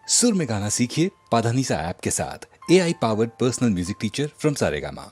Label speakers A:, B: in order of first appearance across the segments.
A: सुर में गाना सीखिए पाधानीसा ऐप के साथ। AI powered personal music teacher from Saregama.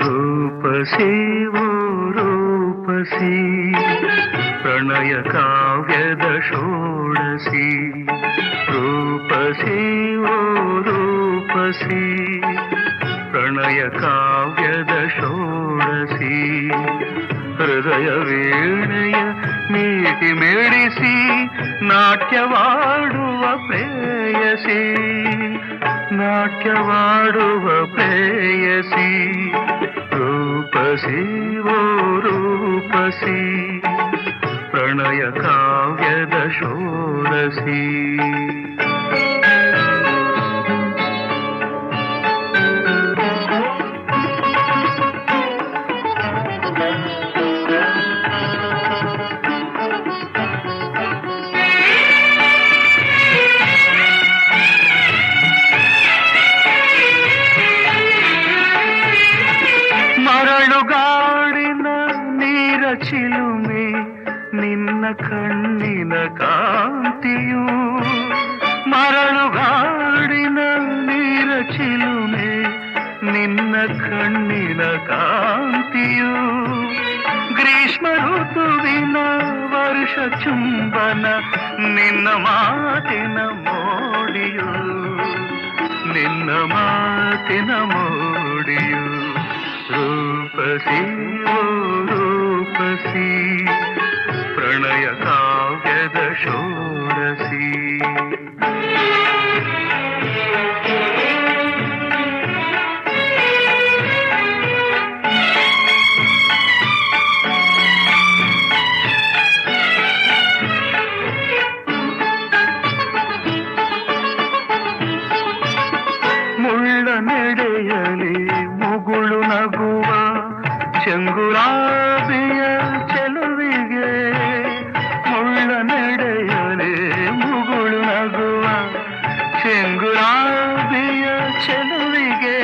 B: ರೂಪಸಿ ಓ ರೂಪಸಿ ಪ್ರಣಯ ಕಾವ್ಯದ ಷೋಡಸಿ. ರೂಪಸಿ ಓ ರೂಪಸಿ ಪ್ರಣಯ ಕಾವ್ಯದ ಷೋಡಸಿ. ಹೃದಯ ವೀಣೆಯ ಮೀಟಿ ಮೇಳಿಸಿ ನಾಟ್ಯವಾಡುವ ಪ್ರೇಯಸಿ. ನಾಟ್ಯವಾಡುವ ಪ್ರೇಯಸಿ. ರೂಪಸಿ ಓ ರೂಪಸಿ ಪ್ರಣಯ ಕಾವ್ಯದ ಷೋಡಸಿ. ಮರಳುಗಾಡಿನ ನೀರ ಚಿಲುಮೆ ನಿನ್ನ ಕಣ್ಣಿನ ಕಾಂತಿಯು. ಮರಳುಗಾಡಿನ ನೀರ ಚಿಲುಮೆ ನಿನ್ನ ಕಣ್ಣಿನ ಕಾಂತಿಯು. ಗ್ರೀಷ್ಮ ಋತುವಿನ ವರ್ಷ ಚುಂಬನ ನಿನ್ನ ಮಾತಿನ ಮೋಡಿಯು. ನಿನ್ನ ಮಾತಿನ ಮೋಡಿಯು. ರೂಪಸಿ ಓ ರೂಪಸಿ ಪ್ರಣಯ ಕಾವ್ಯದ ಷೋಡಸಿ. ಮುಳ್ಳ ನೆಡೆಯಲಿ ಮುಗುಳು ನಗುವ ಚೆಂಗುಲಾಬಿಯ ಚೆಲುವಿಗೆ. ಮುಳ್ಳ ನೆಡೆಯಲಿ ಮುಗುಳು ನಗುವ ಚೆಂಗುಲಾಬಿಯ ಚೆಲುವಿಗೆ.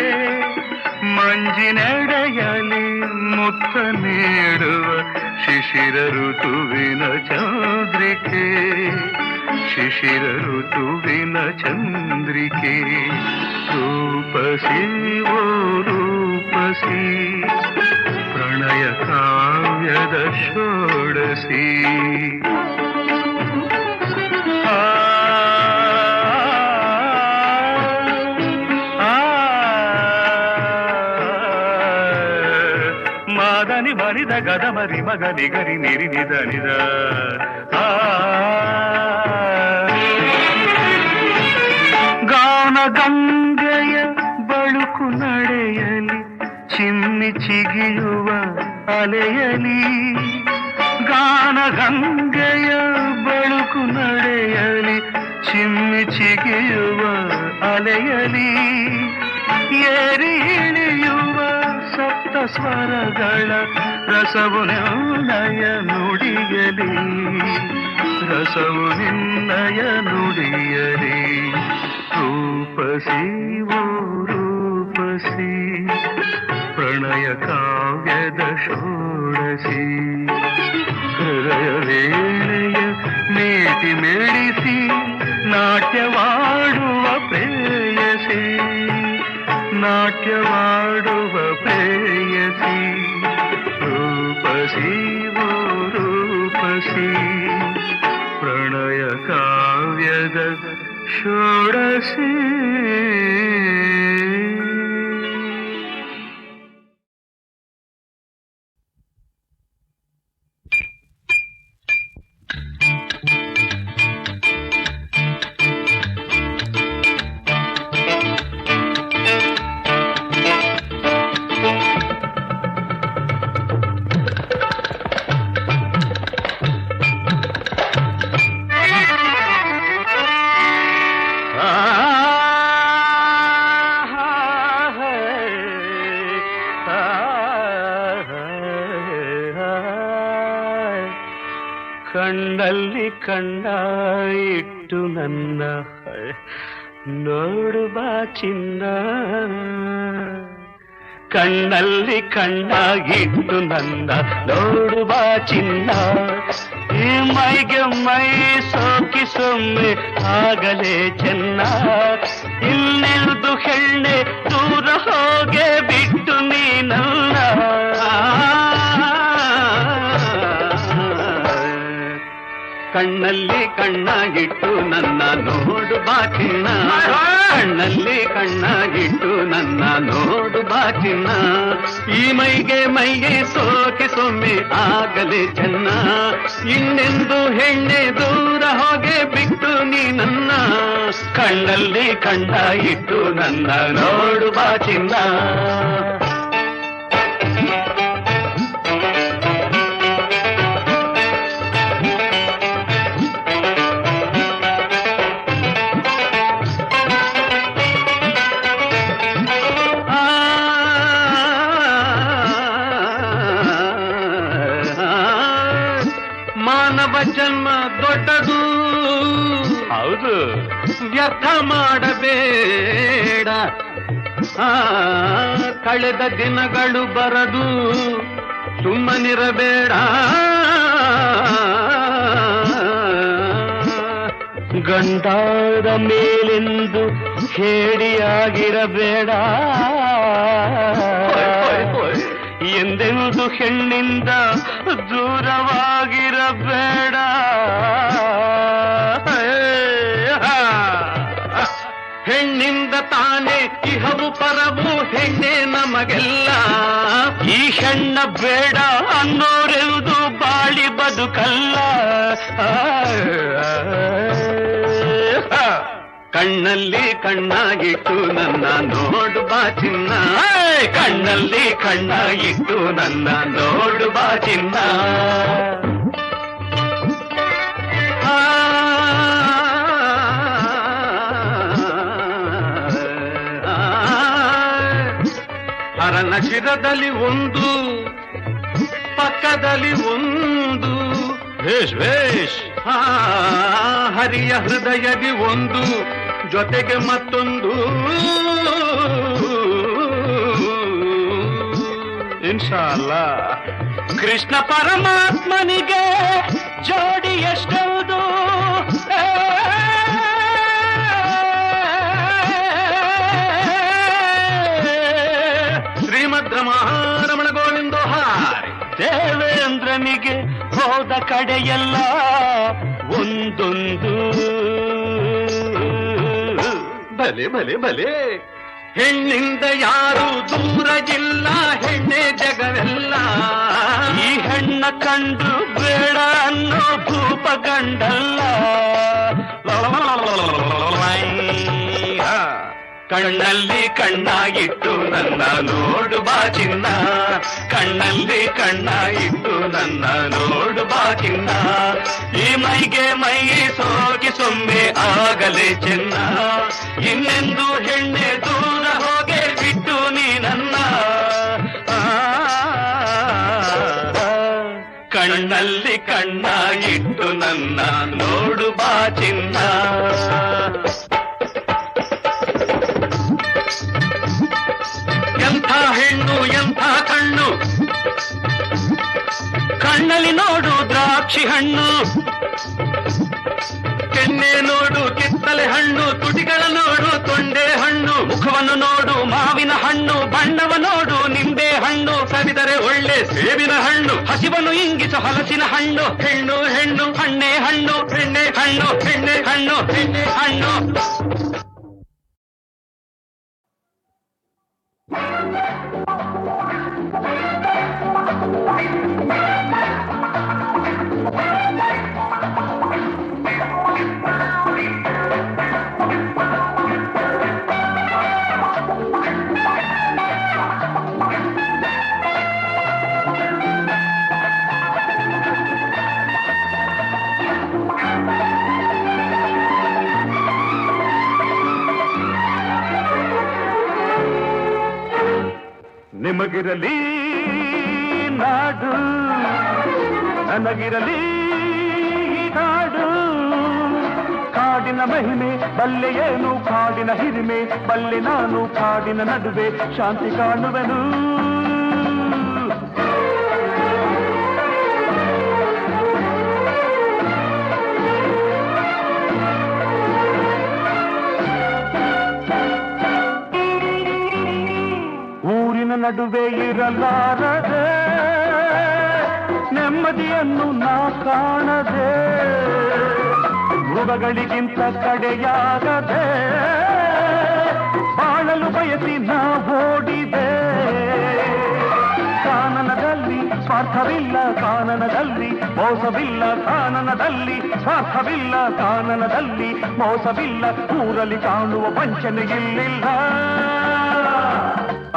B: ಮಂಜಿನೆಡೆಯಲಿ ಮುತ್ತ ನೀಡುವ ಶಿಶಿರ ಋತುವಿನ ಚಂದ್ರಿಕೆ. ಶಿಶಿರ ಋತುವಿನ ಚಂದ್ರಿಕೆ. ರೂಪಸಿ ಓ ರೂಪಸಿ ಪ್ರಣಯ ಕಾವ್ಯದ ಷೋಡಸಿ. ಮಾದನಿ ಮರಿದ ಗದ ಮರಿ ಮಗ ನಿಗರಿ ನಿರಿ ನಿದ ನಿದ. ಗಾನ ಗಂಗೆಯ ಬಳುಕು ನಡೆಯಲಿ ಚಿಮ್ಮಿ ಚಿಗಿಯುವ ಅಲೆಯಲಿ. ಗಾನ ಗಂಗೆಯ ಬಳುಕು ನಡೆಯಲಿ ಚಿಮ್ಮಿ ಚಿಗಿಯುವ ಅಲೆಯಲಿ. ಏರಿ ಇಳಿಯುವ ಸಪ್ತ ಸ್ವರಗಳ ರಸವು ನಿನ್ನಯ ನುಡಿಯಲಿ. ರಸವು ನಿನ್ನಯ ನುಡಿಯಲಿ. ರೂಪಸಿ ಓ ರೂಪಸಿ ಪ್ರಣಯ ಕಾವ್ಯದ ಷೋಡಸಿ. ಹೃದಯ ವೇಳೆಯ ಮೇಟಿ ಮೇಳಿಸಿ ನಾಟ್ಯವಾಡುವ ಪ್ರೇಯಸಿ. ನಾಟ್ಯವಾಡುವ ಪ್ರೇಯಸಿ. ರೂಪಸಿ ಓ ರೂಪಸಿ ಪ್ರಣಯ ಕಾವ್ಯದ ಷೋಡಸಿ. ಕಣ್ಣಲ್ಲಿ ಕಣ್ಣ ಇಟ್ಟು ನನ್ನ ನೋಡು ಬಾ ಚಿನ್ನ, ಕಣ್ಣಲ್ಲಿ ಕಣ್ಣಾಗಿಟ್ಟು ನನ್ನ ನೋಡು ಬಾ ಚಿನ್ನ, ಈ ಮೈಗೆ ಮೈ ಸೋಕಿ ಸೊಮ್ಮೆ ಆಗಲೇ ಚೆನ್ನ, ಇಲ್ಲಿರುದು ಹೆಣ್ಣೆ ದೂರ ಹೋಗೆ ಬಿಟ್ಟು ನೀನಲ್ಲ, ಕಣ್ಣಲ್ಲಿ ಕಣ್ಣಾಗಿಟ್ಟು ನನ್ನ ನೋಡು ಬಾ ಚಿನ್ನ, ಕಣ್ಣಲ್ಲಿ ಕಣ್ಣಾಗಿಟ್ಟು ನನ್ನ ನೋಡು ಬಾ ಚಿನ್ನ, ಈ ಮೈಗೆ ಮೈಗೆ ಸೋಕೆ ಸೊಮ್ಮೆ ಆಗಲೇ ಚೆನ್ನ, ಇನ್ನೆಂದು ಹೆಣ್ಣೆ ದೂರ ಹೋಗೆ ಬಿಟ್ಟು ನೀ ನನ್ನ, ಕಣ್ಣಲ್ಲಿ ಕಣ್ಣಾಗಿಟ್ಟು ನನ್ನ ನೋಡು ಬಾ ಚಿನ್ನ. ಮಾನವ ಜನ್ಮ ದೊಡ್ಡದು, ಹೌದು, ವ್ಯರ್ಥ ಮಾಡಬೇಡ, ಕಳೆದ ದಿನಗಳು ಬರದು, ಸುಮ್ಮನಿರಬೇಡ, ಗಂಡಾದ ಮೇಲೆಂದು ಹೇಡಿಯಾಗಿರಬೇಡ, ಎಂದೆಂದು ಹೆಣ್ಣಿಂದ ದೂರವಾಗಿರಬೇಡ, ಹೆಣ್ಣಿಂದ ತಾನೇ ಇಹವು ಪರವು ಹೆಣ್ಣೆ ನಮಗೆಲ್ಲ, ಈ ಹೆಣ್ಣ ಬೇಡ ಅನ್ನೋರೆವುದು ಬಾಳಿ ಬದುಕಲ್ಲ, ಕಣ್ಣಲ್ಲಿ ಕಣ್ಣಾಗಿಟ್ಟು ನನ್ನ ನೋಡು ಬಾ ಚಿನ್ನ, ಕಣ್ಣಲ್ಲಿ ಕಣ್ಣಾಗಿಟ್ಟು ನನ್ನ ನೋಡು ಬಾ ಚಿನ್ನ, ಹರನ ಶಿರದಲ್ಲಿ ಒಂದು, ಪಕ್ಕದಲ್ಲಿ ಒಂದು, ವೇಷ್ ವೇಷ್, ಹರಿಯ ಹೃದಯದಿ ಒಂದು, ಜೊತೆಗೆ ಮತ್ತೊಂದು, ಇನ್ಶಾಅಲ್ಲಾ ಕೃಷ್ಣ ಪರಮಾತ್ಮನಿಗೆ ಜೋಡಿ ಎಷ್ಟೌದು, ಶ್ರೀಮದ್ ರಮಣ ಗೋವಿಂದ ಹಾರಿ, ದೇವೇಂದ್ರನಿಗೆ ಹೋದ ಕಡೆಯೆಲ್ಲ ಒಂದೊಂದು, ಭಲೆ ಭಲೆ ಭಲೆ, ಹೆಣ್ಣಿಂದ ಯಾರು ದೂರ ಇಲ್ಲ, ಹೆಣ್ಣೆ ಜಗವೆಲ್ಲ, ಈ ಹೆಣ್ಣ ಕಂಡು ಬೇಡ ಅನ್ನೋ ಭೂಪ ಗಂಡಲ್ಲ, ಕಣ್ಣಲ್ಲಿ ಕಣ್ಣಾಗಿಟ್ಟು ನನ್ನ ನೋಡು ಬಾ ಚಿನ್ನ, ಕಣ್ಣಲ್ಲಿ ಕಣ್ಣಾಗಿಟ್ಟು ನನ್ನ ನೋಡು ಬಾ ಚಿನ್ನ, ಈ ಮೈಗೆ ಮೈ ಸೋಗಿ ಸೊಮ್ಮೆ ಆಗಲೇ ಚೆನ್ನ, ಇನ್ನೆಂದು ಹೆಣ್ಣೆ ದೂರ ಹೋಗೆ ಬಿಟ್ಟು ನೀ ನನ್ನ, ಕಣ್ಣಲ್ಲಿ ಕಣ್ಣಾಗಿಟ್ಟು ನನ್ನ ನೋಡು ಬಾ ಚಿನ್ನ. ಎಂಥ ಹೆಣ್ಣು ಎಂಥ ಕಣ್ಣು, ಕಣ್ಣಲ್ಲಿ ನೋಡು ದ್ರಾಕ್ಷಿ ಹಣ್ಣು, ಕೆನ್ನೆ ನೋಡು ಕಿತ್ತಲೆ ಹಣ್ಣು, ತುಟಿಗಳ ನೋಡು ತೊಂಡೆ ಹಣ್ಣು, ಮುಖವನ್ನು ನೋಡು ಮಾವಿನ ಹಣ್ಣು, ಬಣ್ಣವ ನೋಡು ನಿಂಬೆ ಹಣ್ಣು, ಸವಿದರೆ ಒಳ್ಳೆ ಸೇಬಿನ ಹಣ್ಣು, ಹಸಿವನ್ನು ಇಂಗಿಸು ಹಲಸಿನ ಹಣ್ಣು, ಹೆಣ್ಣು ಹೆಣ್ಣು ಹಣ್ಣೆ ಹಣ್ಣು, ಹೆಣ್ಣೆ ಹಣ್ಣು ಹೆಣ್ಣೆ ಹಣ್ಣು ಹೆಣ್ಣೆ ಹಣ್ಣು. ನಿಮಗಿರಲಿ ನಾಡು, ನನಗಿರಲಿ ಕಾಡು. ಕಾಡಿನ ಮಹಿಮೆ ಬಲ್ಲೆಯೇನು, ಕಾಡಿನ ಹಿರಿಮೆ ಬಲ್ಲೆ ನಾನು, ಕಾಡಿನ ನಡುವೆ ಶಾಂತಿ ಕಾಣುವೆನು. ಊರಿನ ನಡುವೆ ಇರಲಾರದೆ ನೆಮ್ಮದಿಯನ್ನು ನಾ ಕಾಣದೆ, ಮೃಗಗಳಿಗಿಂತ ಕಡೆಯಾಗದೆ ಬಾಳಲು ಬಯಸಿ ನಾ ಓಡಿದೆ. ಕಾನನದಲ್ಲಿ ಸ್ವಾರ್ಥವಿಲ್ಲ, ಕಾನನದಲ್ಲಿ ಮೋಸವಿಲ್ಲ, ಕಾನನದಲ್ಲಿ ಸ್ವಾರ್ಥವಿಲ್ಲ, ಕಾನನದಲ್ಲಿ ಮೋಸವಿಲ್ಲ. ಊರಲ್ಲಿ ಕಾಣುವ ವಂಚನೆ ಇಲ್ಲಿಲ್ಲ.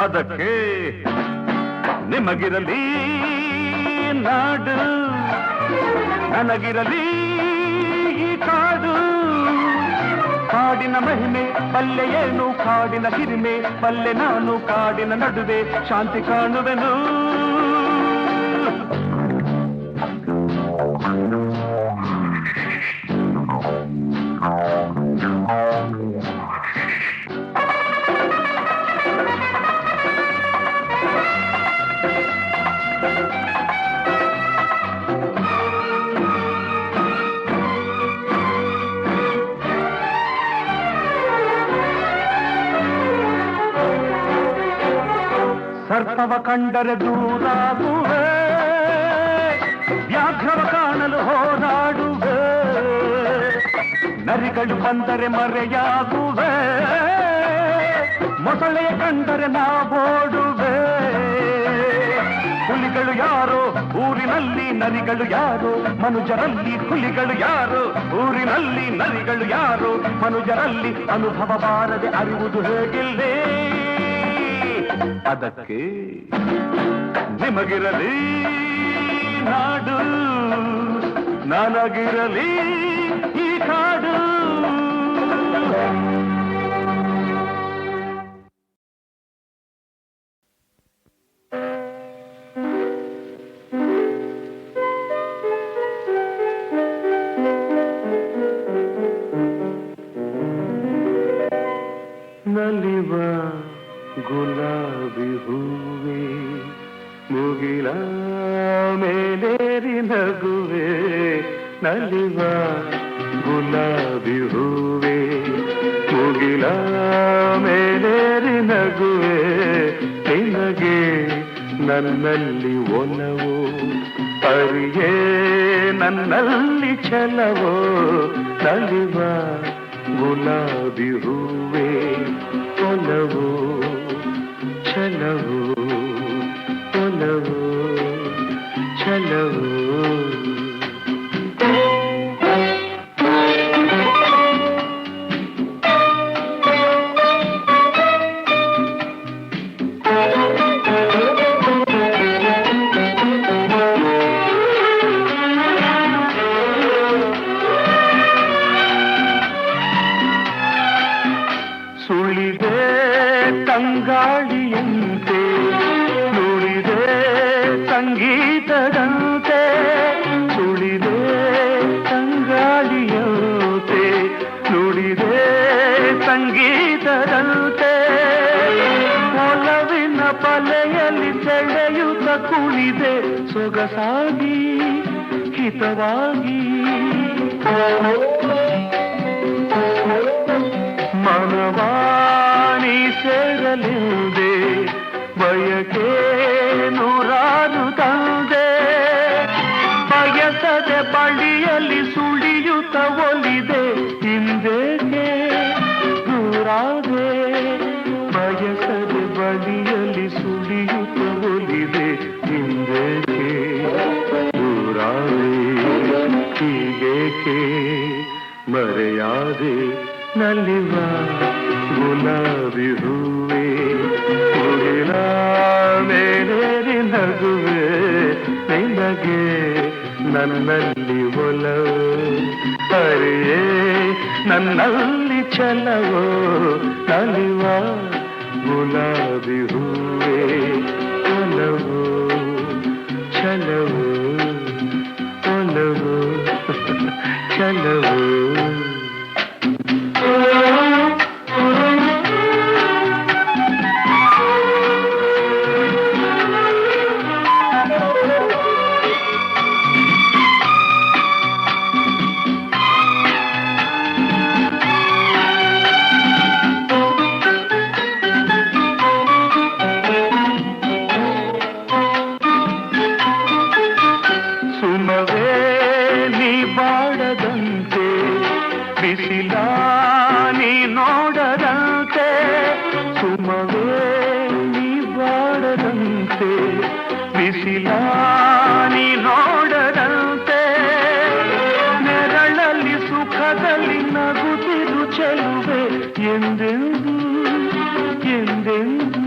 B: ಅದಕ್ಕೆ ನಿಮಗಿರಲಿ ನಾಡು, ನನಗಿರಲಿ ಈ ಕಾಡು. ಕಾಡಿನ ಮಹಿಮೆ ಬಲ್ಲೆಯೇನು, ಕಾಡಿನ ಹಿರಿಮೆ ಬಲ್ಲೆ ನಾನು, ಕಾಡಿನ ನಡುವೆ ಶಾಂತಿ ಕಾಣುವೆನು. ಸರ್ಪವ ಕಂಡರೆ ದೂರಾಗುವೆ, ವ್ಯಾಘ್ರವ ಕಾಣಲು ಹೋರಾಡುವೆ. ನರಿಗಳು ಬಂದರೆ ಮರೆಯಾಗುವೆ, ಮೊಸಳೆಯ ಕಂಡರೆ ನಾ ಓಡುವೆ. ಹುಲಿಗಳು ಯಾರೋ ಊರಿನಲ್ಲಿ, ನರಿಗಳು ಯಾರೋ ಮನುಜರಲ್ಲಿ. ಹುಲಿಗಳು ಯಾರೋ ಊರಿನಲ್ಲಿ, ನರಿಗಳು ಯಾರೋ ಮನುಜರಲ್ಲಿ. ಅನುಭವ ಬಾರದೆ ಅರಿವುದು ಹೇಗಿಲ್ಲೇ. ಅದಕ್ಕೆ ನಿಮಗಿರಲಿ ನಾಡು, ನನಗಿರಲಿ ಈ ಕಾಡು. ನಲಿವ ಗುಲಾಬಿ ಹೂವೆ ಮುಗಿಲ ಮೇಲೇರಿ ನಗುವೆ. ನಲಿವ ಗುಲಾಬಿ ಹೂವೆ ಮುಗಿಲ ಮೇಲೇರಿ ನಗುವೆ. ನಿನಗೆ ನನ್ನಲ್ಲಿ ಒಲವು, ಅರಿಯೇ ನನ್ನಲ್ಲಿ ಛಲವೋ. ನಲಿವ ಗುಲಾಬಿ ಹೂವೆ ಒಲವು ಛಲವು, ಒಲವು ಛಲವು. ಸುಳಿದೆ ತಂಗಾಳಿಯಂತೆ, ನುಡಿದೆ ಸಂಗೀತದಂತೆ. ಸುಳಿದೆ ತಂಗಾಳಿಯಂತೆ, ನುಡಿದೆ ಸಂಗೀತದಂತೆ. ಒಲವಿನ ಬಲೆಯಲ್ಲಿ ಸೆಳೆಯುತ್ತ ಕುಳಿದೆ ಸೊಗಸಾಗಿ ಹಿತವಾಗಿ. ಮನವಾಣಿ ಸೇರಲಿದೆ ಬಯಕೆ ನೂರಾರು ತಂದೆ. ಬಯಸದೆ ಬಳಿಯಲ್ಲಿ ಸುಳಿಯುತ್ತ ಒಲಿದೆ ಹಿಂದೇಕೆ ದೂರಾದೆ. ಬಯಸದೆ ಬಳಿಯಲ್ಲಿ ಸುಳಿಯುತ್ತ ಒಲಿದೆ ಹಿಂದೇಕೆ ದೂರಾದೆ. ಹೀಗೇಕೆ ಮರೆಯಾದೆ. ನಲಿವ ಗುಲಾಬಿ ಹೂವೆ ಮುಗಿಲ ಮೇಲೇರಿ ನಗುವೆ. ನಿನಗೆ ನನ್ನಲ್ಲಿ ಒಲವು, ಅರಿಯೇ ನನ್ನಲ್ಲಿ ಛಲವೋ. ನಲಿವ ಗುಲಾಬಿ ಹೂವೆ ಒಲವು ಛಲವು, ಒಲವು ಛಲವೋ ಬಿಸಿಲಾನಿ ನೋಡದಂತೆ ನೆರಳಲ್ಲಿ ಸುಖದಲ್ಲಿ ನಗುತ್ತಿರು ಚೆಲುವೆ ಎಂದೆಂದು ಎಂದೆಂದು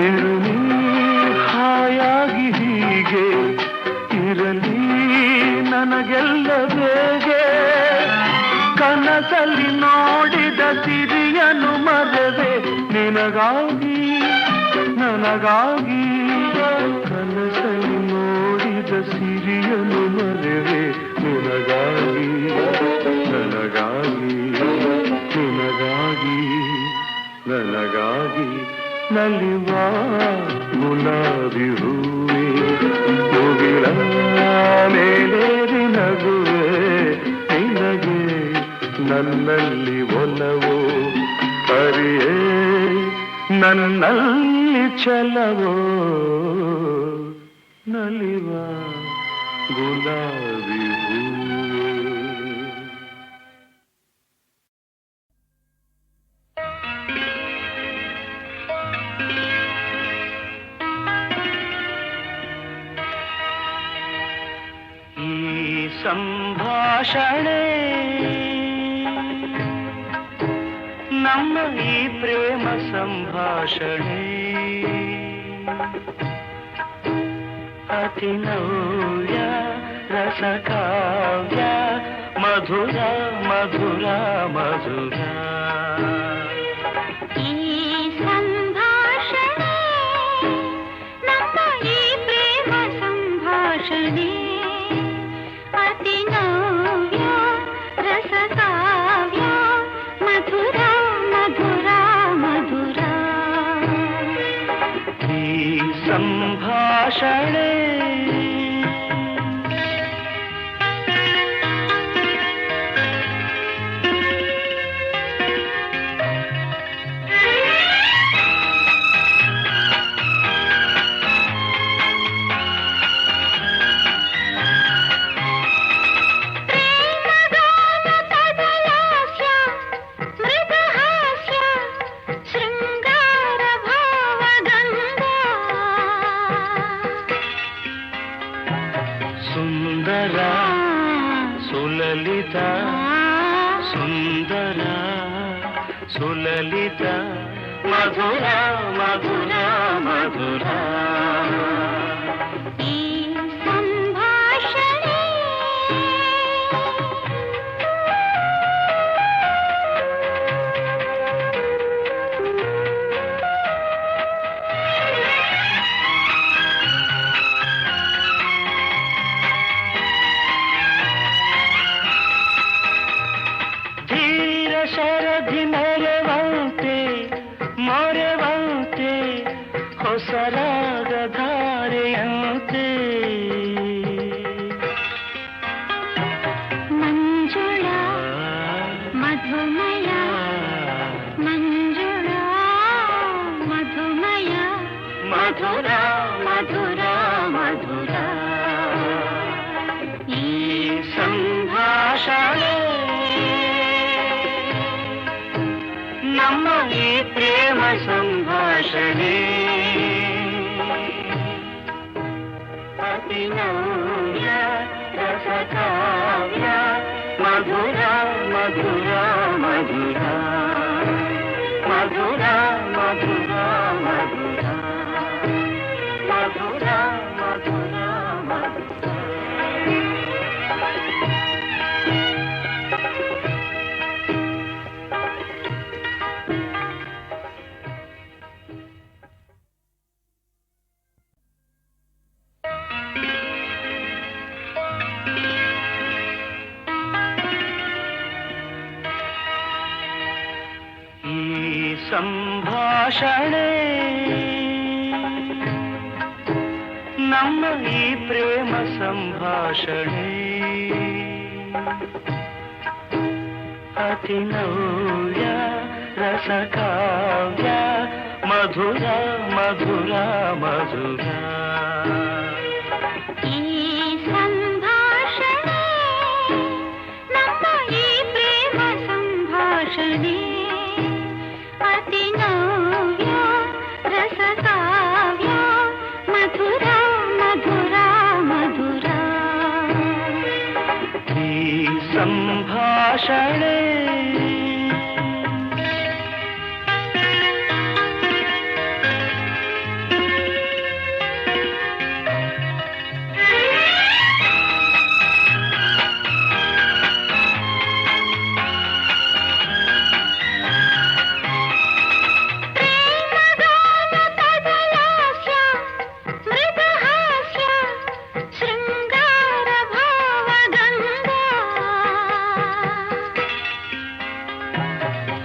B: ಇರುಳಿ ಹಾಯಾಗಿ ಹೀಗೆ ಇರಲಿ ನನಗೆಲ್ಲ ಬೇಗೆ ಕನಸಲ್ಲಿ ನೋಡಿದ ಸಿರಿಯನು ಮರವೆ ನಿನಗಾಗಿ ನನಗಾಗಿ ಕನಸಲ್ಲಿ ನೋಡಿದ ಸಿರಿಯನು ಮರವೆ ನಿನಗಾಗಿ ನನಗಾಗಿ ನಿನಗಾಗಿ ನನಗಾಗಿ ನಲಿವ ಗುಲಾಬಿ ಹೂವೆ ಮುಗಿಲ ಮೇಲೇರಿ ನಗುವೆ ನಿನಗೆ ನನ್ನಲ್ಲಿ ಒಲವೋ ಹರಿಯೇ ನನ್ನಲ್ಲಿ ಛಲವೋ ನಲಿವ ಗುಲಾಬಿ ಹೂವೆ ಸಂಭಾಷಣೆ ನಮ್ಮ ಈ ಪ್ರೇಮ ಸಂಭಾಷಣೆ ಅತಿ ನವ್ಯ ರಸಕಾವ್ಯ ಮಧುರ ಮಧುರ ಮಧುರ
C: ಈ ಸಂಭಾಷಣೆ ನಮ್ಮ ಈ ಪ್ರೇಮ ಸಂಭಾಷಣೆ ಅತಿ ನವ್ಯ ರಸಕಾವ್ಯ ಮಧುರ ಮಧುರ ಮಧುರ
B: ಈ ಸಂಭಾಷಣೆ ಸುಂದರ ಸುಲಲಿತ ಸುಂದರ ಸುಲಲಿತ ಮಧುರ ಮಧುರ ಮಧುರ
C: ಈ ಸಂಭಾಷಣೆ
B: ಶರಧಿ ಮೊರೆವಂತೆ ಮೊರೆವಂತೆ ಹೊಸರಾಗ ಧಾರೆಯಂತೆ
C: ಮಂಜುಳ ಮಧುಮಯ ಮಂಜುಳ ಮಧುಮಯ
B: ಮಧುರ ಮಧುರ ಮಧುರ ಈ ಸಂಭಾಷಣೆ ನಮ್ಮ ಈ ಪ್ರೇಮ ಸಂಭಾಷಣೆ ಅತಿ ನವ್ಯ ರಸಕಾವ್ಯ ಮಧುರ ಮಧುರ ಮಧುರ ಮಧುರ ಮಧುರ ಮಧುರ ಮಧುರ ಮಧುರ ಮಧುರ ಸಂಭಾಷಣೆ ನಮ್ಮ ಈ ಪ್ರೇಮ ಸಂಭಾಷಣೆ ಅತಿ ನವ್ಯ ರಸಕಾವ್ಯ ಮಧುರ ಮಧುರ ಮಧುರ
C: ಈ ಸಂಭಾಷಣೆ ನಮ್ಮ ಈ ಪ್ರೇಮ ಸಂಭಾಷಣೆ ಅತಿ ನವ್ಯ ರಸಕಾವ್ಯ ಮಧುರ ಮಧುರ ಮಧುರ
B: ಈ ಸಂಭಾಷಣೆ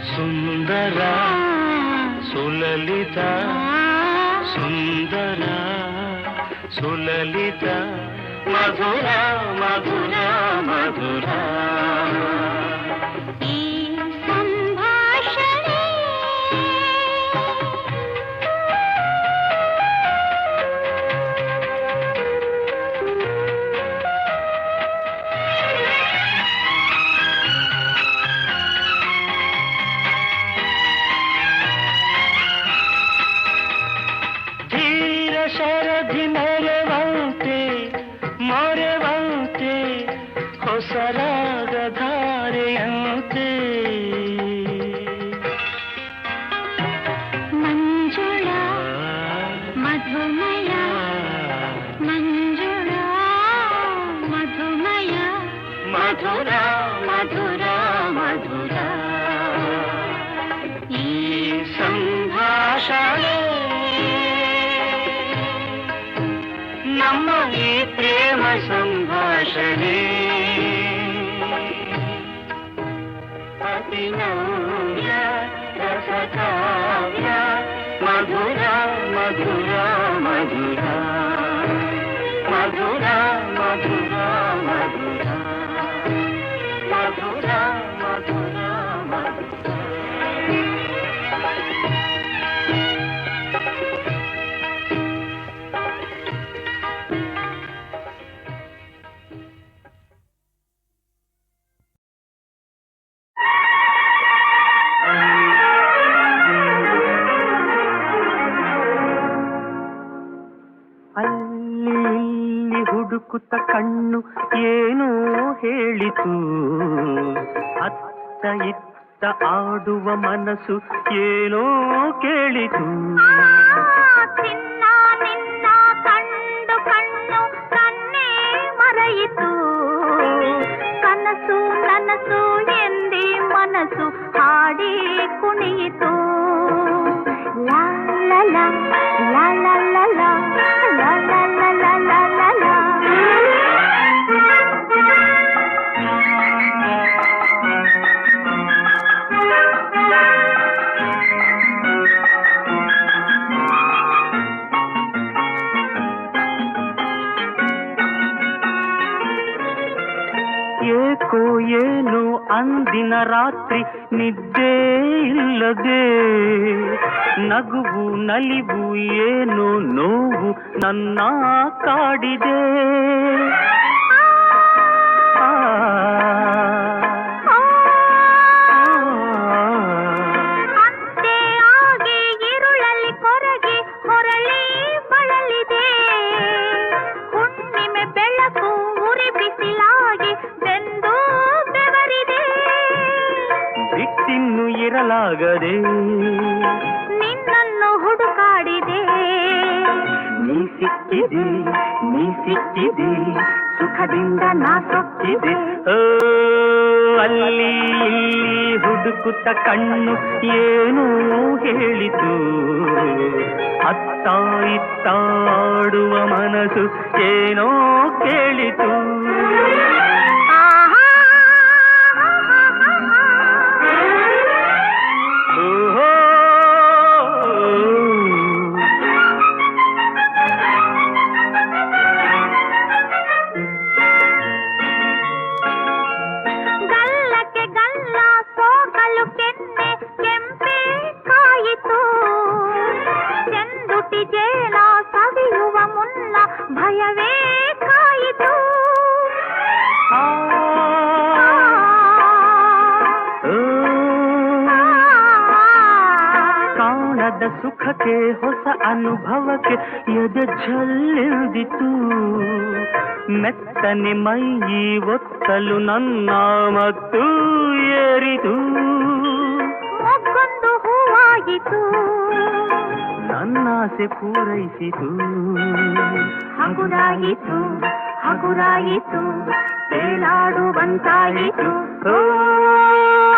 B: ಸುಂದರ ಸುಲಲಿತ ಸುಂದರ ಸುಲಲಿತ ಮಧುರ ಮಧುರ ಮಧುರ
C: ಈ ಸಂಭಾಷಣೆ
B: ಶರಧಿ ಮೊರೆವಂತೆ ಹೊಸರಾಗ ಧಾರೆಯಂತೆ
C: ಮಂಜುಳ ಮಧುಮಯ ಮಂಜುಳ ಮಧುಮಯ
B: ಮಧುರ ಮಧುರ ಮಧುರ ಈ ಸಂಭಾಷಣೆ ನಮ್ಮ ಈ ಪ್ರೇಮ ಸಂಭಾಷಣೆ ಅತಿ ನವ್ಯ ರಸಕಾವ್ಯ ಮಧುರ ಮಧುರ ಮಧುರ ಮಧುರ ಮಧುರ ಮಧುರ ಮಧುರ ಮಧುರ ಮಧುರ ಅಲ್ಲಿ ಹುಡುಕುತ್ತ ಕಣ್ಣು ಏನೋ ಹೇಳಿತು ಅತ್ತ ಇತ್ತ ಆಡುವ ಮನಸ್ಸು ಏನೋ ಕೇಳಿತು
C: ಚಿನ್ನ ನಿನ್ನ ಕಂಡು ಕಣ್ಣು ನನ್ನೇ ಮರೆಯಿತು ಕನಸು ನನಸು ಎಂದಿ ಮನಸ್ಸು ಹಾಡಿ ಕುಣಿಯಿತು ಲಾ ಲಾ ಲಾ ಲಾ ಲಾ ಲಾ ಲಾ ಲಾ ಲಾ ಲಾ ಲಾ ಲಾ ಲಾ
B: ಏಕೋ ಏನು ಅಂದಿನ ರಾತ್ರಿ ನಿದ್ದೆ ಇಲ್ಲದೆ ನಗುವು ನಲಿವು ಏನು ನೋವು ನನ್ನ ಕಾಡಿದೆ
C: ಅಂತೆ ಆಗಿ ಇರುಳಲ್ಲಿ ಕೊರಗಿ ಹೊರಳಿ ಬಳಲಿದೆ ಹುಣ್ಣಿಮೆ ಬೆಳಕು ಉರಿ ಬಿಸಿಲಾಗಿ ಬೆಂದು ಬೆವರಿದೆ
B: ಬಿಟ್ಟಿನ್ನು ಇರಲಾಗದೆ
C: ನಿನ್ನನ್ನು ಹುಡುಕಾಡಿದೆ
B: ನೀ ಸಿಕ್ಕಿದೆ ಸುಖದಿಂದ ನಾ ಸೊಕ್ಕಿದೆ ಅಲ್ಲಿ ಇಲ್ಲಿ ಹುಡುಕುತ್ತ ಕಣ್ಣು ಏನೋ ಹೇಳಿತು ಅತ್ತ ಇತ್ತ ಆಡುವ ಮನಸ್ಸು ಏನೋ ಕೇಳಿತು ಓಹೋ
D: ಕಂಡ ಸುಖಕ್ಕೆ ಹೊಸ ಅನುಭವಕ್ಕೆ ಎದೆ ಝಲ್ಲೆಂದಿತು. ಮೆತ್ತನೆ ಮೈ ಒತ್ತಲು ನನ್ನ ಮತ್ತು ಏರಿತು.
C: ಮೊಗ್ಗೊಂದು ಹೂವಾಯಿತು,
D: ನನ್ನಾಸೆ ಪೂರೈಸಿತು.
C: ಹಗುರಾಯಿತು ಹಗುರಾಯಿತು, ತೇಲಾಡುವಂತಾಯಿತು.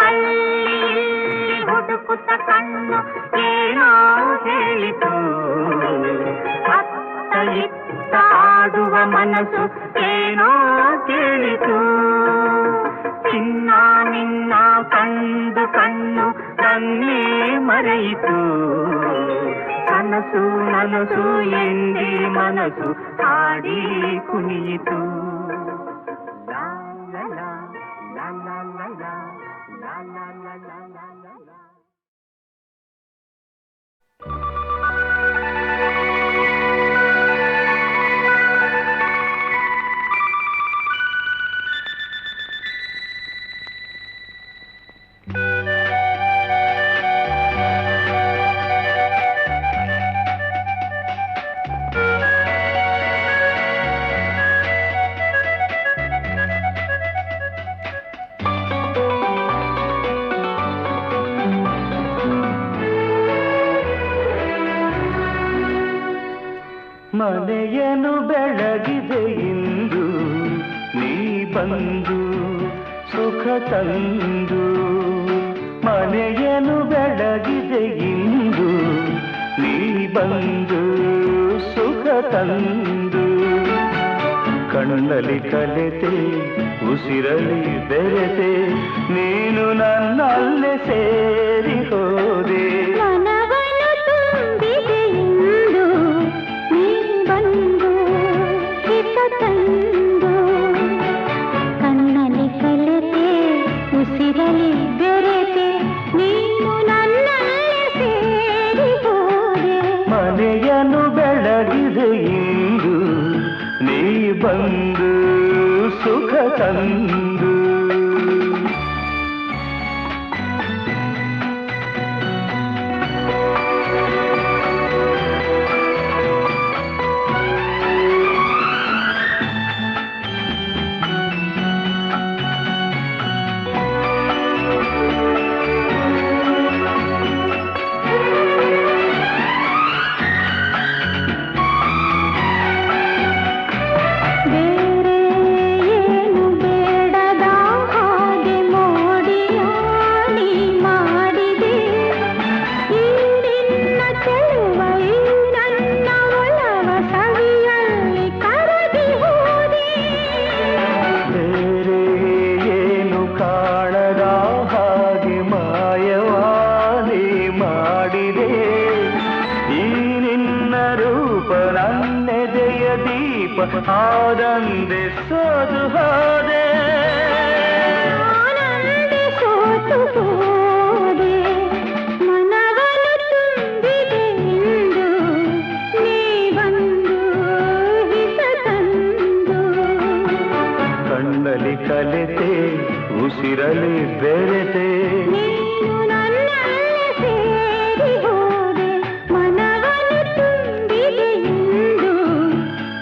C: ಅಲ್ಲಿ ಇಲ್ಲಿ ಹುಡುಕುತ್ತ ಕಣ್ಣು ಏನೋ ಹೇಳಿತು. ಅತ್ತ ಇತ್ತ ಆಡುವ ಮನಸ್ಸು ಏನೋ ಕೇಳಿತು. ಚಿನ್ನ ನಿನ್ನ ಕಂಡು ಕಣ್ಣು ಕಣ್ಣೇ ಮರೆಯಿತು. ಕನಸು ನನಸು ಎಂದಿ ಮನಸ್ಸು ಹಾಡಿ ಕುಣಿಯಿತು. ಲಾ ಲಾ ಲಾ ಲಾ ಲಾ ಲಾ ಲಾ ಲಾ ಲಾ ಲಾ ಲಾ ಲಾ ಲಾ.
D: ಮನೆಯನ್ನು ಬೆಳಗಿದೆ ಇಂದು ನೀ ಬಂದು ಸುಖ ತಂದು. ಮನೆಯನ್ನು ಬೆಳಗಿದೆ ಇಂದು ನೀ ಬಂದು ಸುಖ ತಂದು. ಕಣ್ಣಲ್ಲಿ ಕಲೆತೆ ಉಸಿರಲಿ ಬೆರೆತೆ ನೀನು ನನ್ನಲ್ಲೇ ಸೇರಿ ಹೋದೆ.
C: ಕಣ್ಣಲ್ಲಿ ಕಲೆತೆ ಉಸಿರಲಿ ಬೆರೆತೆ ನೀನು ನನ್ನಲ್ಲೇ ಸೇರಿ ಹೋದೆ.
D: ಮನೆಯನ್ನು ಬೆಳಗಿದೆ ಇಂದು ನೀ ಬಂದು ಸುಖ ತಂದು. ಆನಂದೆ ಸೋದು ಹೋದೆ.
C: ಆನಂದೆ ಸೋತು ಹೋದೆ. ಮನವನ್ನು ತುಂಬಿದೆ ಇಂದು ನೀ ಬಂದು ಹಿತ ತಂದು.
D: ಕಣ್ಣಲ್ಲಿ ಕಲೆತೆ ಉಸಿರಲಿ ಬೆರೆತೆ
C: ನೀನು ನನ್ನಲ್ಲೇ ಸೇರಿ ಹೋದೆ. ಮನವನ್ನು ತುಂಬಿದೆ ಇಂದು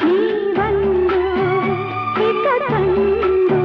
C: ನೀ ಬಂದು ಹಿತ ತಂದು.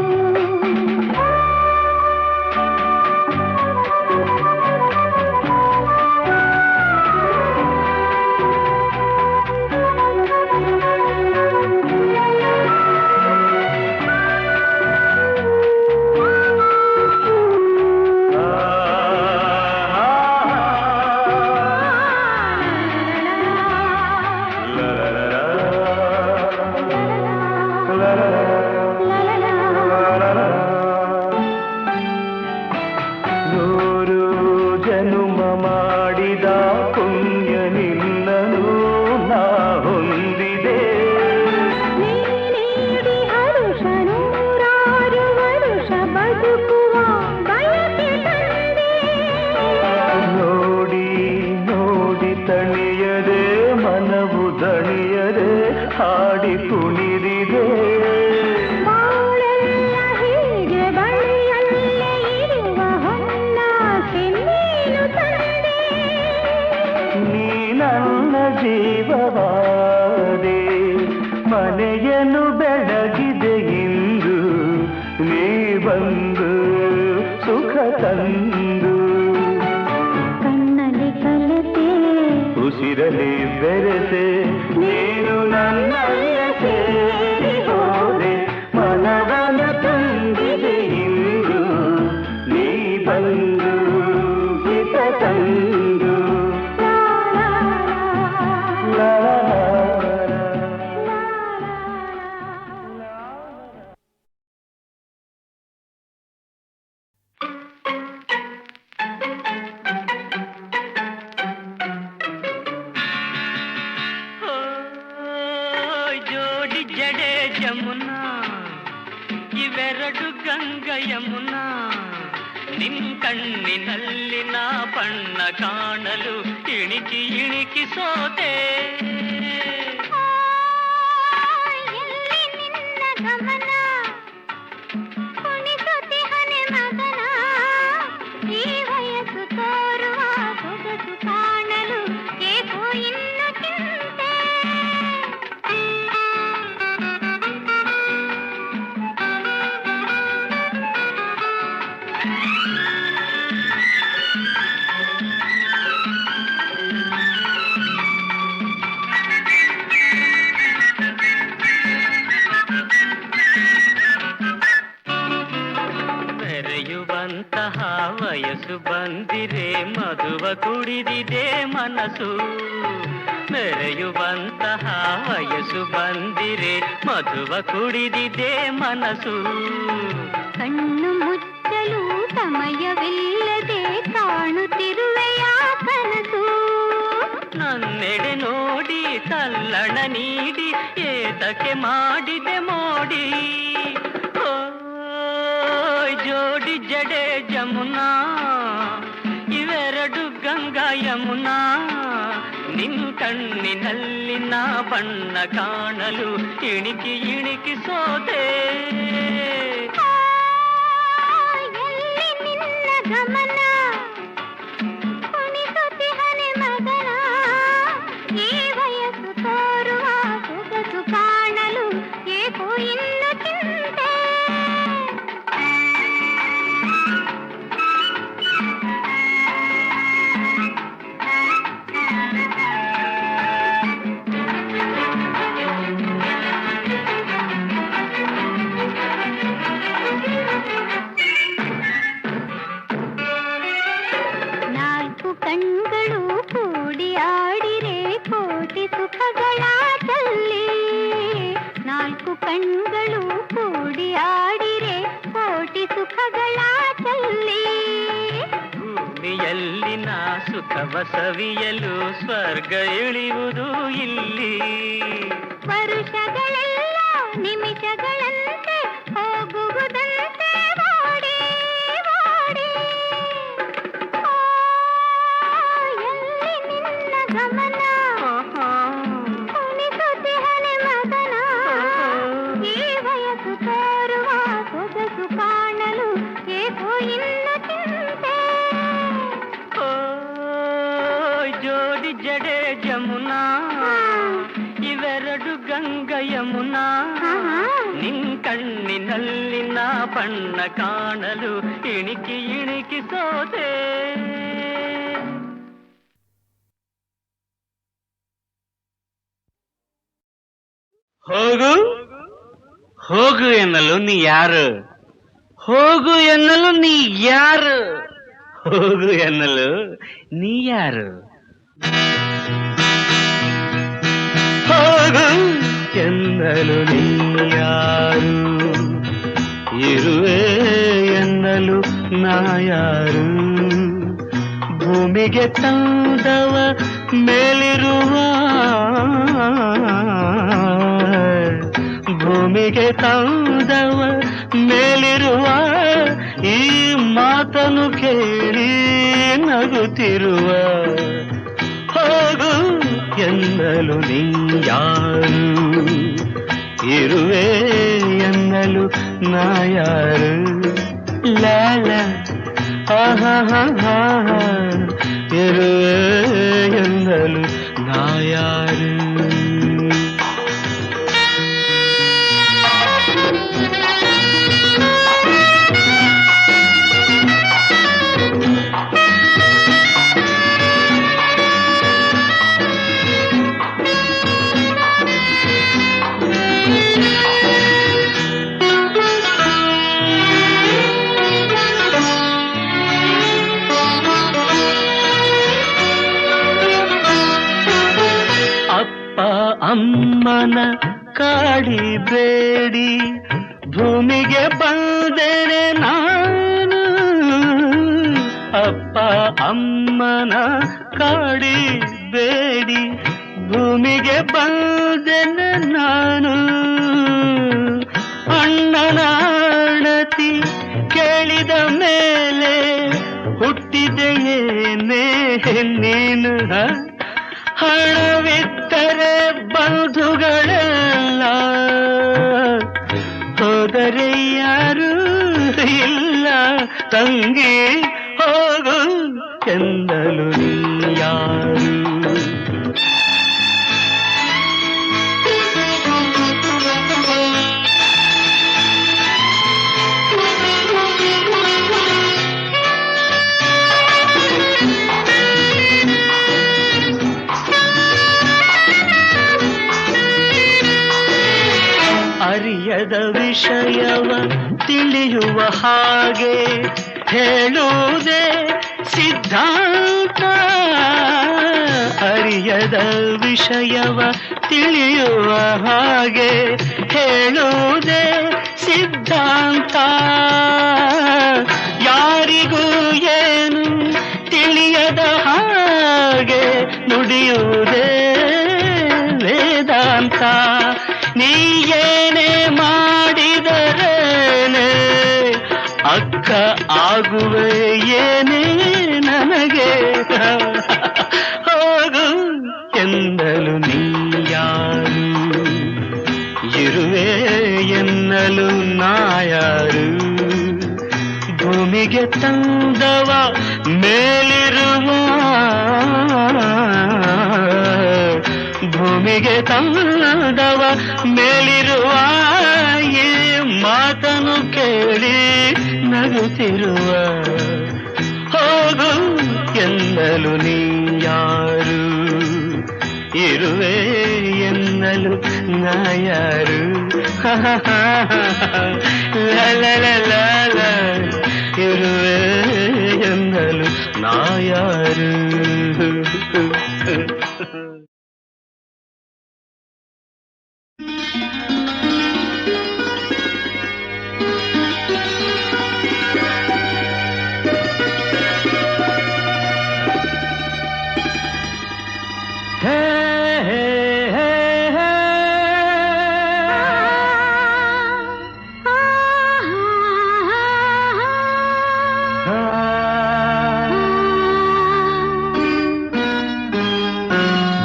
D: ನೂರು ಜನುಮ ಮಾಡಿದ ಪುಣ್ಯ ನಿನ್ನನು ನಾ ಹೊಂದಿದೆ.
C: ನೀಡಿ ಹರುಷ ನೂರಾರು ವರುಷ ಬದುಕುವ ಬಯಕೆ ತಂದೆ.
D: ನೋಡಿ ನೋಡಿ ತಣಿಯದೆ ಮನವು ದಣಿಯದೆ ಹಾಡಿ ಕುಣಿದಿದೆ.
C: ಬಾಳೆಲ್ಲ ಹೀಗೆ ಬಳಿಯಲ್ಲೇ ಇರುವ ಹೊನ್ನಾಸೆ ನೀನು ತಂದೆ.
D: ಬೆಳಗಿದೆ ಇಂದು ನೀ ಬಂದು ಸುಖ ತಂದು
C: ಕಣ್ಣಲ್ಲಿ ಕಲೆತೆ
D: ಉಸಿರಲಿ ಬೆರೆತೆ ನೀನು ನನ್ನಲ್ಲ ಸೇರಿ ಹೋದೆ ಮನವನ ತಂದಿದೆ ಇಂದು ನೀ ಬಂದು ಹಿತ ತಂದು ಲಾ
B: ಜೋಡಿ ಜಡೆ ಜಮುನಾ ಇವೆರಡು ಗಂಗ ಯಮುನಾ ನಿನ್ ಕಣ್ಣಿನಲ್ಲಿ ನಾ ಬಣ್ಣ ಕಾಣಲು ಇಣಿಕಿ ಇಣಿಕಿ ಸೋತೆ
C: ಎಲ್ಲಿ ನಿನ್ನ ಗಮನ ಕುಣಿಸುತ್ತಿ ಹನೆ ಮಗನ ಈ ವಯಸ್ಸು ತೋರುವ ಸೊಗಸು ಕಾಣಲು ಏಕೋ ಇನ್ನು ಚಿಂತೆ
B: ಬೆರೆಯುವಂತಹ ವಯಸ್ಸು ಬಂದಿರೆ ಮಧುವ ಕುಡಿದಿದೆ ಮನಸ್ಸು ಮೆರೆಯುವಂತಹ ವಯಸ್ಸು ಬಂದಿರೆ ಮಧುವ ಕುಡಿದಿದೆ ಮನಸ್ಸು
C: ಕಣ್ಣು ಮುಚ್ಚಲು ಸಮಯವಿಲ್ಲದೆ ಕಾಣುತ್ತಿರುವೆಯ ಕನಸು
B: ನನ್ನೆಡೆ ನೋಡಿ ತಲ್ಲಣ ನೀಡಿ ಏತಕ್ಕೆ ಮಾಡಿದೆ ಮೋಡಿ ಓ ಜೋಡಿ ಜಡೆ ಜಮುನಾ ಇವೆರಡು ಗಂಗಾ ಯಮುನಾ ನಿನ್ ಕಣ್ಣಿನಲ್ಲಿ ನಾ ಬಣ್ಣ ಕಾಣಲು ಇಣಿಕಿ ಇಣಿಕಿ ಸೋದೆ
C: ಎಲ್ಲಿ ನಿನ್ನ ಗಮನ ಕುಣಿಸುತ್ತಿ ಹನೆ ಮಗನ ಈ ವಯಸ್ಸು ತೋರುವ ಸೊಗಸು ಕಾಣಲು ಏಕೋ ಇನ್ನು ಚಿಂತೆ ನಾಲ್ಕು ಕಣ್ಗಳು ಕೂಡಿ ಆಡಿರೆ ಕೋಟಿ ಸುಖಗಳ ಚಲ್ಲಿ ನಾಲ್ಕು ಕಣ್ಗಳು ಕೂಡಿ ಆಡಿರೆ ಕೋಟಿ ಸುಖಗಳ ಚಲ್ಲಿ
B: ಭೂಮಿಯಲ್ಲಿನ ಸುಖವ ಸವಿಯಲು ಸ್ವರ್ಗ ಇಳಿಯುವುದು ಇಲ್ಲಿ
C: ವರುಷಗಳೆಲ್ಲ ನಿಮಿಷಗಳಂತೆ ಹೋಗುವುದಂತೆ ಓಡಿ ಓಡಿ ಎಲ್ಲಿ ನಿನ್ನ ಗಮನ ಕುಣಿಸುತ್ತಿ ಹನೆ ಮಗನ ಈ ವಯಸ್ಸು ತೋರುವ ಸೊಗಸು ಕಾಣಲು ಏಕೋ ಇನ್ನು ಚಿಂತೆ
B: ಓ ಜೋಡಿ ಜಡೆ ಜಮುನಾ ಇವೆರಡು ಗಂಗ ಯಮುನಾ ನಿನ್ ಕಣ್ಣಿನಲ್ಲಿ ನಾ ಬಣ್ಣ ಕಾಣಲು ಇಣಿಕಿ ಇಣಿಕಿ ಸೋದೆ ಹೋಗು ಹೋಗು ಎನ್ನಲು ನೀ ಯಾರು ಹೋಗು ಎನ್ನಲು ನೀ ಯಾರು ಹೋಗು ಎನ್ನಲು ನೀ ಯಾರು
D: ಹೋಗು ಎನ್ನಲು ನೀಯಾರು ಇರುವೆ ಎನ್ನಲು ನಾಯಾರು ಭೂಮಿಗೆ ತಂದವ ಮೇಲಿರುವ ಭೂಮಿಗೆ ತಂದವ ಮೇಲಿರುವ ಈ ಮಾತನು ಕೇಳಿ ನಗುತ್ತಿರುವ ಹೋಗು ಎನ್ನಲು ನೀಯಾರು ಇರುವೆ ಎನ್ನಲು ನಾಯಾರು ಲಾಲ ಆಹಾ ಇರುವೆ ಎನ್ನಲು ನಾಯಾರು ಅಮ್ಮನ ಕಾಡಿಬೇಡಿ, ಭೂಮಿಗೆ ಬಂದರೆ ನಾನು. ಅಪ್ಪ ಅಮ್ಮನ ಕಾಡಿಬೇಡಿ, ಭೂಮಿಗೆ ಬಂದರೆ ನಾನು. ಅಣ್ಣನ ಆಣತಿ ಕೇಳಿದ ಮೇಲೆ ಹುಟ್ಟಿದೆಯೇನೇ ನೀನು. ಹಣವಿದ್ದರೆ ಬಂಧುಗಳೆಲ್ಲ, ಹೋದರೆ ಯಾರು ಇಲ್ಲ. ತಂಗಿ ಹೋಗು ಎಂದಲು ಯಾರು. ಅರಿಯದ ವಿಷಯವ ತಿಳಿಯುವ ಹಾಗೆ ಹೇಳುವುದೇ ಸಿದ್ಧಾಂತ. ಅರಿಯದ ವಿಷಯವ ತಿಳಿಯುವ ಹಾಗೆ ಹೇಳುವುದೇ ಸಿದ್ಧಾಂತ. ಯಾರಿಗೂ ಏನು ತಿಳಿಯದ ಹಾಗೆ ನುಡಿಯುವುದೇ ವೇದಾಂತ. ನೀ ಏನೇ ಮಾಡಿದರೇನೆ ಅಕ್ಕ ಆಗುವೆ ಏನೇ ನನಗೆ. ಹೋಗು ಎಂದಲು ನೀ ಯಾರು, ಇರುವೆ ಎನ್ನಲು ನಾ ಯಾರು. ಭೂಮಿಗೆ ತಂದವ ಮೇಲಿರುವ, ಭೂಮಿಗೆ ತಂದವ ಮೇಲಿರುವ. ಈ ಮಾತನು ಕೇಳಿ ನಗುತ್ತಿರುವ. ಹೋಗು ಎನ್ನಲು ನೀ ಯಾರು, ಇರುವೆ ಎನ್ನಲು ನಾ ಯಾರು. ಲ ಇರುವೆ ಎನ್ನಲು ನಾ ಯಾರು.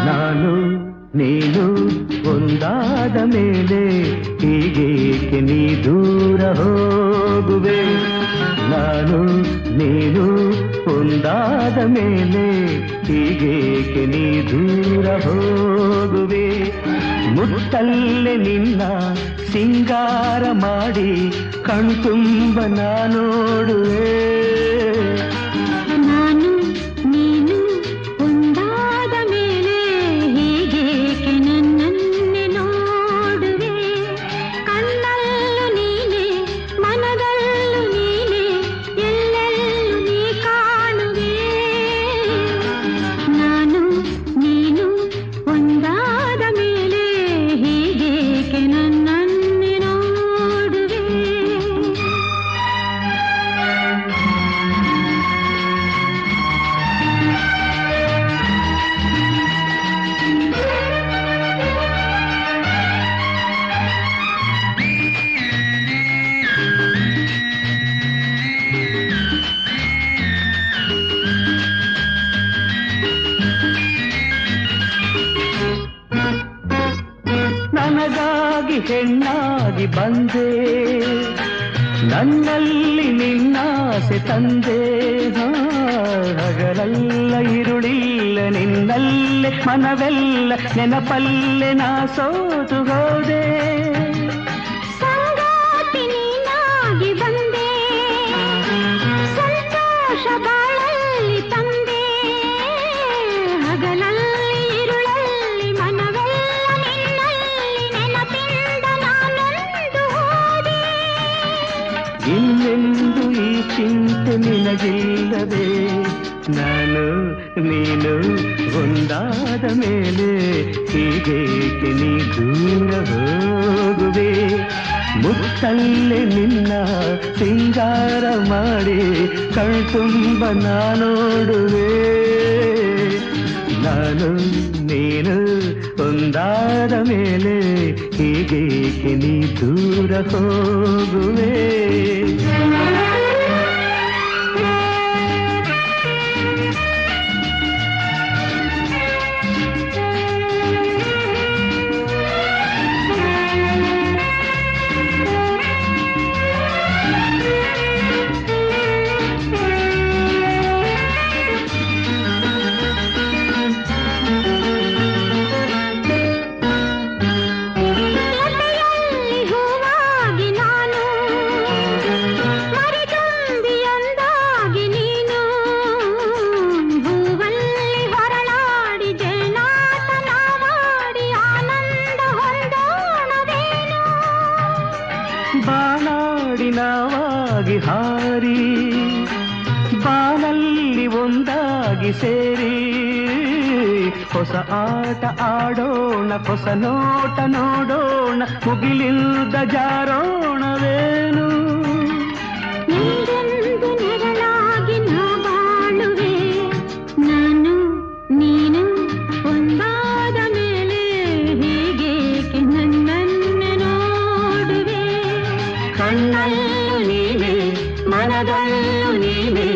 D: ನಾನು ನೀನು ಒಂದಾದ ಮೇಲೆ ಹೀಗೇಕೆ ನೀ ದೂರ ಹೋಗುವೆ. ನಾನು ನೀನು ಒಂದಾದ ಮೇಲೆ ಹೀಗೇಕೆ ನೀ ದೂರ ಹೋಗುವೆ. ಮುತ್ತಲ್ಲೇ ನಿನ್ನ ಸಿಂಗಾರ ಮಾಡಿ ಕಣ್ತುಂಬ ನಾ ನೋಡುವೆ.
C: ನಾನು ನೀನು ಒಂದಾದ ಮೇಲೆ ಹೀಗೇಕೆ ನನ್ನನ್ನೇ ನೋಡುವೆ. ಕಣ್ಣಲ್ಲೂ ನೀನೆ ಮನದಲ್ಲೂ ನೀನೆ ಎಲ್ಲೆಲ್ಲೂ ನೀ ಕಾಣುವೆ. ನಾನು ನೀನು ಒಂದಾದ ಮೇಲೆ ಹೀಗೇಕೆ ನನ್ನನ್ನೇ ನೋಡುವೆ.
D: ನನಗಾಗಿ ಹೆಣ್ಣಾಗಿ ಬಂದೆ, ನನ್ನಲ್ಲಿ ನಿನ್ನಾಸೆ ತಂದೆ. ಹಗಲೆಲ್ಲ ಇರುಳಿಲ್ಲ ನಿನ್ನಲ್ಲೇ ಮನವೆಲ್ಲ ನೆನಪಲ್ಲೇ ನಾ ಸೋತು ಹೋದೆ.
C: ಸಂಗಾತಿ ನೀನಾಗಿ ಬಂದೆ, ಸಂತೋಷ ಬಾಳಲ್ಲಿ ತಂದೆ. ಹಗಲಲ್ಲಿ ಇರುಳಲ್ಲಿ ಮನವೆಲ್ಲ ನಿನ್ನಲ್ಲಿ ನೆನಪಿಂದ ನಾನೊಂದು ಹೋದೆ.
D: ಇನ್ನೆಂದು ಈ ಚಿಂತೆ ನಿನಗಿಲ್ಲದೆ ನಾನು ನೀನು ಒಂದಾದ ಮೇಲೆ ಹೀಗೇಕೆ ನೀ ದೂರ ಹೋಗುವೆ ಮುತ್ತಲ್ಲೇ ನಿನ್ನ ಸಿಂಗಾರ ಮಾಡಿ ಕಣ್ತುಂಬ ನಾನೋಡುವೆ ನಾನು ನೀನು ಒಂದಾದ ಮೇಲೆ ಹೀಗೇಕೆ ನೀ ದೂರ ಹೋಗುವೆ ಬಾನಾಡಿನವಾಗಿ ಹಾರಿ ಬಾನಲ್ಲಿ ಒಂದಾಗಿ ಸೇರಿ ಹೊಸ ಆಟ ಆಡೋಣ ಹೊಸ ನೋಟ ನೋಡೋಣ ಮುಗಿಲಿಲ್ದ ಜಾರೋಣವೇನು
C: ನೀರೆಂದು ನೆರಳಾಗಿ ನಾ ಬಾಳುವೆ ನಾನು ನೀನು ಒಂದಾದ ಮೇಲೆ ಹೀಗೇಕೆ ನನ್ನನ್ನು ನೋಡುವೆ ಕಣ್ಣಲ್ಲೂ ನೀನೆ ಮನದಲ್ಲೂ ನೀನೆ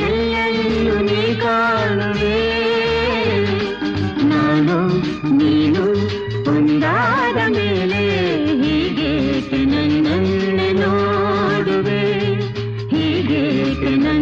C: ಎಲ್ಲೆಲ್ಲೂ ನೀ ಕಾಣುವೆ ನಾನು ನೀನು ಒಂದಾದ ಮೇಲೆ ಹೀಗೇಕೆ ನನ್ನನ್ನು ನೋಡುವೆ ಹೀಗೇಕೆ ನನ್ನ